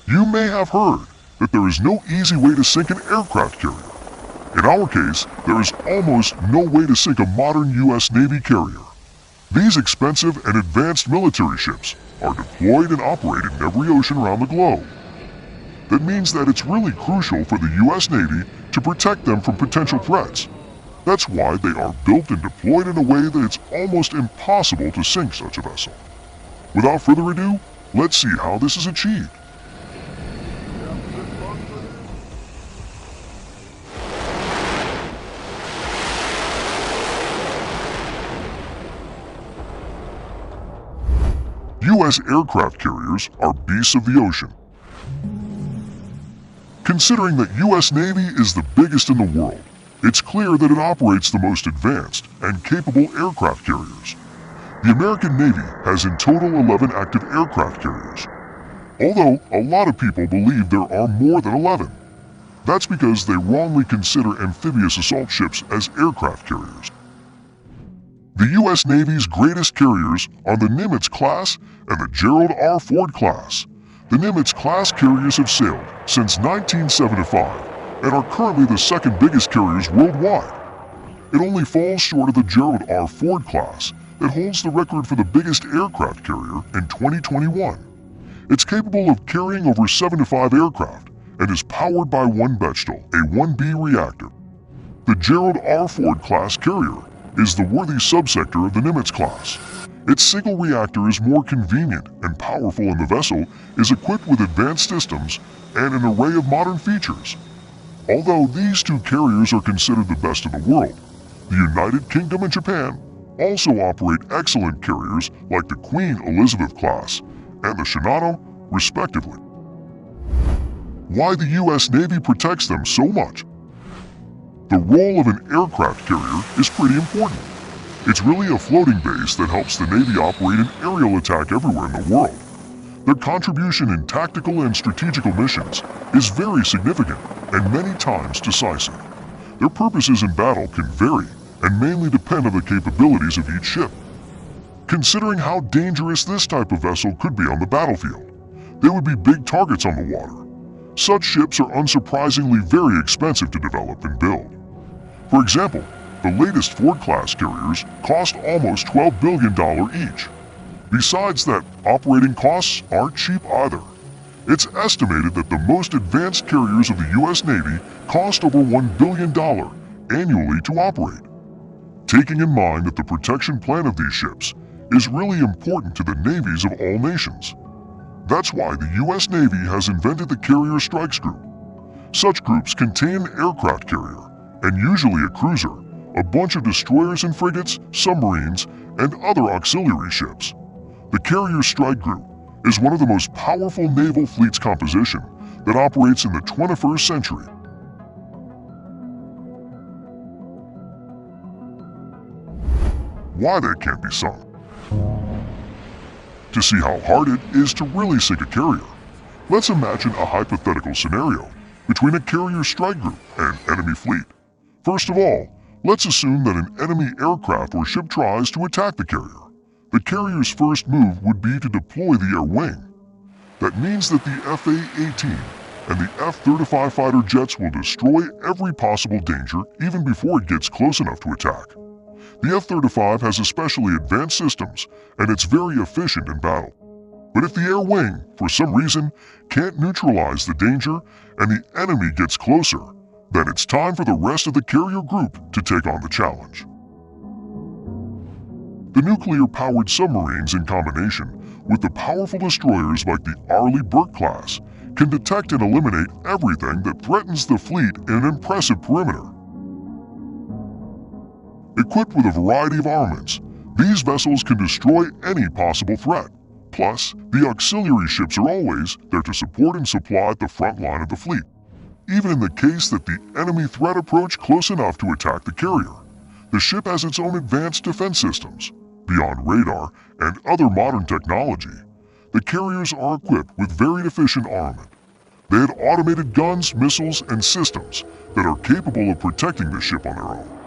You may have heard that there is no easy way to sink an aircraft carrier. In our case, there is almost no way to sink a modern U.S. Navy carrier. These expensive and advanced military ships are deployed and operated in every ocean around the globe. That means that it's really crucial for the U.S. Navy to protect them from potential threats. That's why they are built and deployed in a way that it's almost impossible to sink such a vessel. Without further ado, let's see how this is achieved. U.S. aircraft carriers are beasts of the ocean. Considering that U.S. Navy is the biggest in the world, it's clear that it operates the most advanced and capable aircraft carriers. The American Navy has in total 11 active aircraft carriers, although a lot of people believe there are more than 11. That's because they wrongly consider amphibious assault ships as aircraft carriers. The U.S. Navy's greatest carriers are the Nimitz class and the Gerald R. Ford class. The Nimitz class carriers have sailed since 1975 and are currently the second biggest carriers worldwide. It only falls short of the Gerald R. Ford class that holds the record for the biggest aircraft carrier in 2021. It's capable of carrying over 75 aircraft and is powered by one Bechtel, a 1B reactor. The Gerald R. Ford class carrier is the worthy subsector of the Nimitz class. Its single reactor is more convenient and powerful, and the vessel is equipped with advanced systems and an array of modern features. Although these two carriers are considered the best in the world, the United Kingdom and Japan also operate excellent carriers like the Queen Elizabeth class and the Shinano, respectively. Why the U.S. Navy protects them so much? The role of an aircraft carrier is pretty important. It's really a floating base that helps the Navy operate an aerial attack everywhere in the world. Their contribution in tactical and strategical missions is very significant and many times decisive. Their purposes in battle can vary and mainly depend on the capabilities of each ship. Considering how dangerous this type of vessel could be on the battlefield, they would be big targets on the water. Such ships are unsurprisingly very expensive to develop and build. For example, the latest Ford-class carriers cost almost $12 billion each. Besides that, operating costs aren't cheap either. It's estimated that the most advanced carriers of the U.S. Navy cost over $1 billion annually to operate. Taking in mind that the protection plan of these ships is really important to the navies of all nations. That's why the U.S. Navy has invented the Carrier Strikes Group. Such groups contain an aircraft carrier, and usually a cruiser, a bunch of destroyers and frigates, submarines, and other auxiliary ships. The Carrier Strike Group is one of the most powerful naval fleets composition that operates in the 21st century. Why they can't be sunk? To see how hard it is to really sink a carrier, let's imagine a hypothetical scenario between a Carrier Strike Group and enemy fleet. First of all, let's assume that an enemy aircraft or ship tries to attack the carrier. The carrier's first move would be to deploy the air wing. That means that the F-A-18 and the F-35 fighter jets will destroy every possible danger even before it gets close enough to attack. The F-35 has especially advanced systems, and it's very efficient in battle. But if the air wing, for some reason, can't neutralize the danger and the enemy gets closer, then it's time for the rest of the carrier group to take on the challenge. The nuclear-powered submarines in combination with the powerful destroyers like the Arleigh Burke class can detect and eliminate everything that threatens the fleet in an impressive perimeter. Equipped with a variety of armaments, these vessels can destroy any possible threat. Plus, the auxiliary ships are always there to support and supply the front line of the fleet, even in the case that the enemy threat approach close enough to attack the carrier. The ship has its own advanced defense systems. Beyond radar and other modern technology, the carriers are equipped with very efficient armament. They had automated guns, missiles, and systems that are capable of protecting the ship on their own.